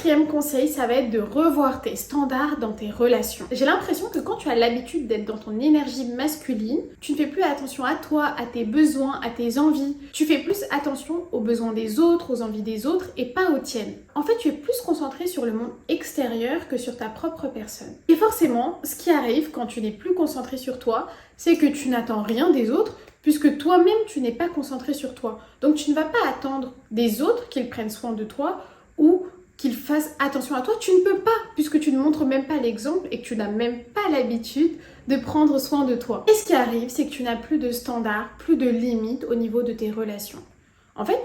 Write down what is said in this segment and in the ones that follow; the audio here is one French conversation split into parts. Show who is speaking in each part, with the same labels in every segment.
Speaker 1: 4e conseil, ça va être de revoir tes standards dans tes relations. J'ai l'impression que quand tu as l'habitude d'être dans ton énergie masculine, tu ne fais plus attention à toi, à tes besoins, à tes envies. Tu fais plus attention aux besoins des autres, aux envies des autres et pas aux tiennes. En fait, tu es plus concentré sur le monde extérieur que sur ta propre personne. Et forcément, ce qui arrive quand tu n'es plus concentré sur toi, c'est que tu n'attends rien des autres, puisque toi-même, tu n'es pas concentré sur toi. Donc, tu ne vas pas attendre des autres qu'ils prennent soin de toi ou qu'ils fassent attention à toi. Tu ne peux pas, puisque tu ne montres même pas l'exemple et que tu n'as même pas l'habitude de prendre soin de toi. Et ce qui arrive, c'est que tu n'as plus de standards, plus de limites au niveau de tes relations. En fait,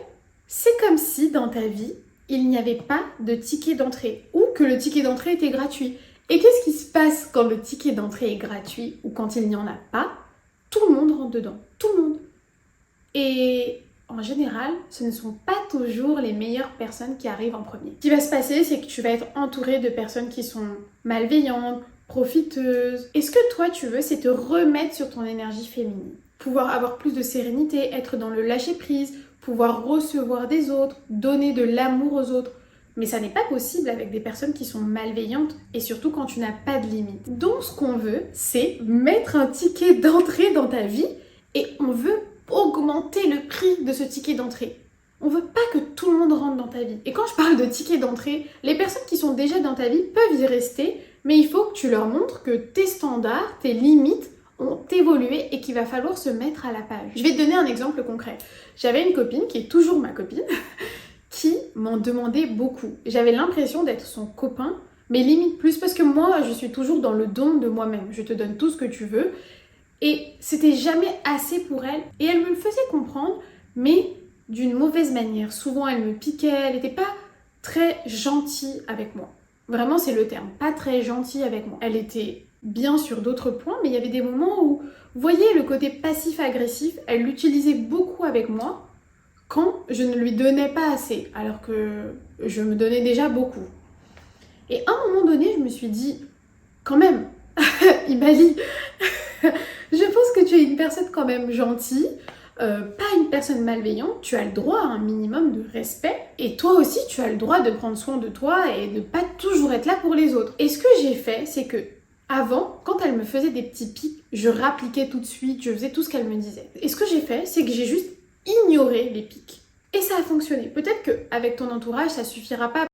Speaker 1: c'est comme si dans ta vie, il n'y avait pas de ticket d'entrée ou que le ticket d'entrée était gratuit. Et qu'est-ce qui se passe quand le ticket d'entrée est gratuit ou quand il n'y en a pas? Tout le monde rentre dedans, tout le monde. Et en général, ce ne sont pas toujours les meilleures personnes qui arrivent en premier. Ce qui va se passer, c'est que tu vas être entouré de personnes qui sont malveillantes, profiteuses. Et ce que toi tu veux, c'est te remettre sur ton énergie féminine. Pouvoir avoir plus de sérénité, être dans le lâcher-prise, pouvoir recevoir des autres, donner de l'amour aux autres. Mais ça n'est pas possible avec des personnes qui sont malveillantes et surtout quand tu n'as pas de limite. Donc ce qu'on veut, c'est mettre un ticket d'entrée dans ta vie et on veut augmenter le prix de ce ticket d'entrée. On veut pas que tout le monde rentre dans ta vie. Et quand je parle de ticket d'entrée, les personnes qui sont déjà dans ta vie peuvent y rester, mais il faut que tu leur montres que tes standards, tes limites ont évolué et qu'il va falloir se mettre à la page. Je vais te donner un exemple concret. J'avais une copine qui est toujours ma copine qui m'en demandait beaucoup. J'avais l'impression d'être son copain, mais limite plus, parce que moi, je suis toujours dans le don de moi-même. Je te donne tout ce que tu veux. Et c'était jamais assez pour elle. Et elle me le faisait comprendre, mais d'une mauvaise manière. Souvent, elle me piquait, elle n'était pas très gentille avec moi. Vraiment, c'est le terme, pas très gentille avec moi. Elle était bien sur d'autres points, mais il y avait des moments où, vous voyez, le côté passif-agressif, elle l'utilisait beaucoup avec moi, quand je ne lui donnais pas assez, alors que je me donnais déjà beaucoup. Et à un moment donné, je me suis dit, quand même, Imali, je pense que tu es une personne quand même gentille, pas une personne malveillante, tu as le droit à un minimum de respect, et toi aussi tu as le droit de prendre soin de toi et de pas toujours être là pour les autres. Et ce que j'ai fait, c'est que avant, quand elle me faisait des petits pics, je rappliquais tout de suite, je faisais tout ce qu'elle me disait. Et ce que j'ai fait, c'est que j'ai juste ignorer les pics. Et ça a fonctionné. Peut-être qu'avec ton entourage, ça suffira pas.